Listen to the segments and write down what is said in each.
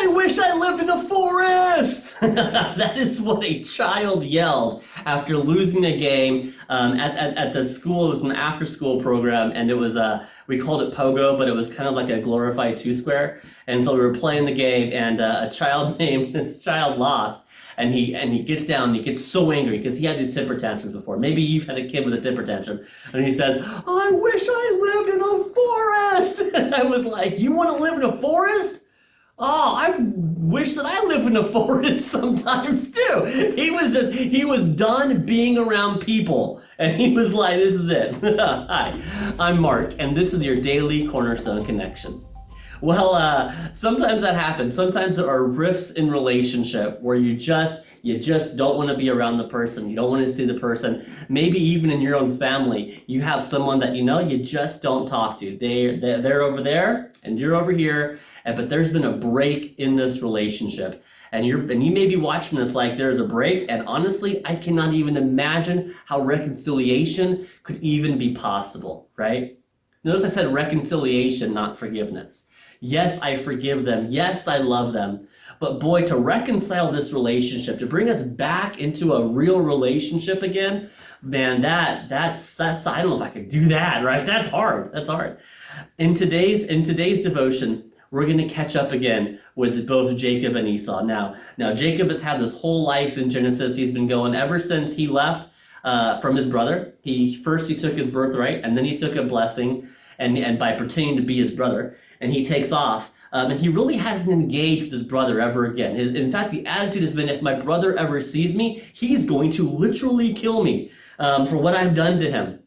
I wish I lived in a forest. That is what a child yelled after losing a game at the school. It was an after-school program, and it was we called it Pogo, but it was kind of like a glorified two-square. And so we were playing the game, and a child named this child lost. And he gets down and he gets so angry because he had these temper tantrums before. Maybe you've had a kid with a temper tantrum. And he says, I wish I lived in a forest. And I was like, you want to live in a forest? Oh, I wish that I lived in a forest sometimes too. He was done being around people. And he was like, this is it. Hi, I'm Mark, and this is your daily Cornerstone Connection. Well, sometimes that happens. Sometimes there are rifts in relationship where you just don't want to be around the person. You don't want to see the person. Maybe even in your own family, you have someone that you just don't talk to. They're over there and you're over here, but there's been a break in this relationship. And you may be watching this like there's a break, and honestly, I cannot even imagine how reconciliation could even be possible, right? Notice I said reconciliation, not forgiveness. Yes, I forgive them. Yes, I love them. But boy, to reconcile this relationship, to bring us back into a real relationship again, man, that's I don't know if I could do that, right? That's hard. That's hard. In today's devotion, we're going to catch up again with both Jacob and Esau. Now Jacob has had this whole life in Genesis. He's been going ever since he left from his brother. He took his birthright, and then he took a blessing, and by pretending to be his brother, and he takes off. And he really hasn't engaged with his brother ever again. In fact, the attitude has been, if my brother ever sees me, he's going to literally kill me for what I've done to him.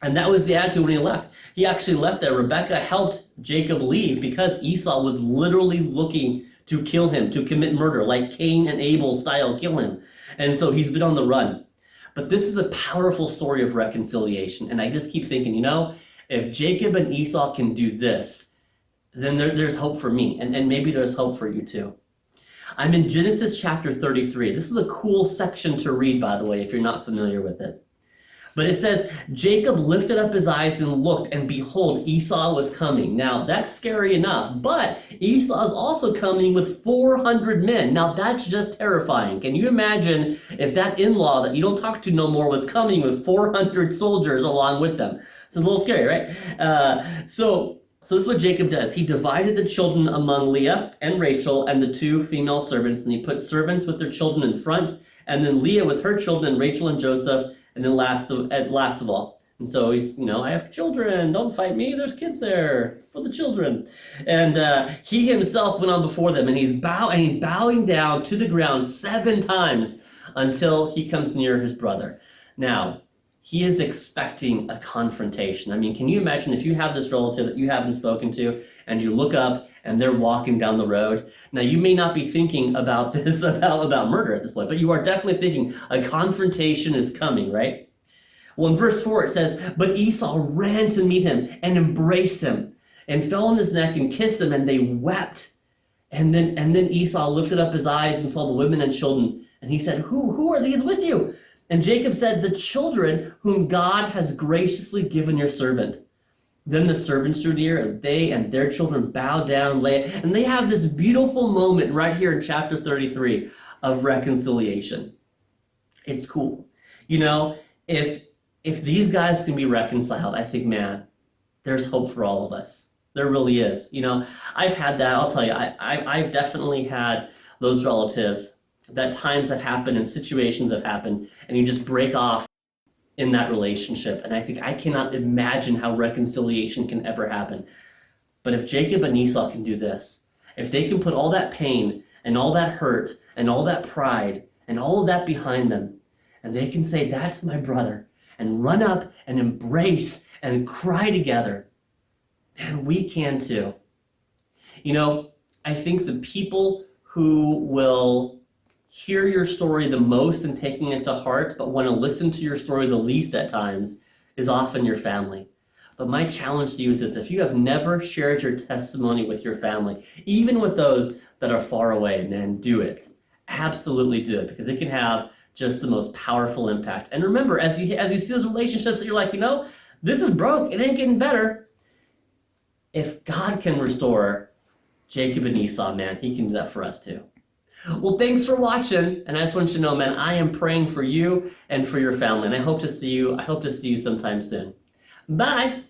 And that was the attitude when he left. He actually left there. Rebekah helped Jacob leave because Esau was literally looking to kill him, to commit murder, like Cain and Abel style, kill him. And so he's been on the run. But this is a powerful story of reconciliation. And I just keep thinking, if Jacob and Esau can do this, then there's hope for me, and maybe there's hope for you too. I'm in Genesis chapter 33. This is a cool section to read, by the way, if you're not familiar with it. But it says, Jacob lifted up his eyes and looked, and behold, Esau was coming. Now, that's scary enough, but Esau is also coming with 400 men. Now, that's just terrifying. Can you imagine if that in-law that you don't talk to no more was coming with 400 soldiers along with them? It's a little scary, right? So this is what Jacob does. He divided the children among Leah and Rachel and the two female servants, and he put servants with their children in front, and then Leah with her children, and Rachel and Joseph, and then last of all. And so he's, I have children, don't fight me, there's kids there for the children. And he himself went on before them, and he's bowing down to the ground 7 times until he comes near his brother. Now, he is expecting a confrontation. I mean, can you imagine if you have this relative that you haven't spoken to, and you look up and they're walking down the road? Now, you may not be thinking about this, about murder at this point, but you are definitely thinking a confrontation is coming, right? Well, in verse 4 it says, but Esau ran to meet him and embraced him and fell on his neck and kissed him, and they wept. And then Esau lifted up his eyes and saw the women and children, and he said, Who are these with you? And Jacob said, the children whom God has graciously given your servant. Then the servants drew near, and they and their children bowed down, and they have this beautiful moment right here in chapter 33 of reconciliation. It's cool. If these guys can be reconciled, I think, man, there's hope for all of us. There really is. I've had that. I'll tell you, I've definitely had those relatives that times have happened and situations have happened, and you just break off in that relationship. And I think I cannot imagine how reconciliation can ever happen. But if Jacob and Esau can do this, if they can put all that pain and all that hurt and all that pride and all of that behind them, and they can say, that's my brother, and run up and embrace and cry together, man, we can too. I think the people who will hear your story the most and taking it to heart, but want to listen to your story the least at times, is often your family. But my challenge to you is this: if you have never shared your testimony with your family, even with those that are far away, man, do it. Absolutely do it, because it can have just the most powerful impact. And remember, as you see those relationships that you're like, this is broke, it ain't getting better. If God can restore, Jacob and Esau, man, he can do that for us too. Well, thanks for watching, and I just want you to know, man, I am praying for you and for your family, and I hope to see you sometime soon. Bye.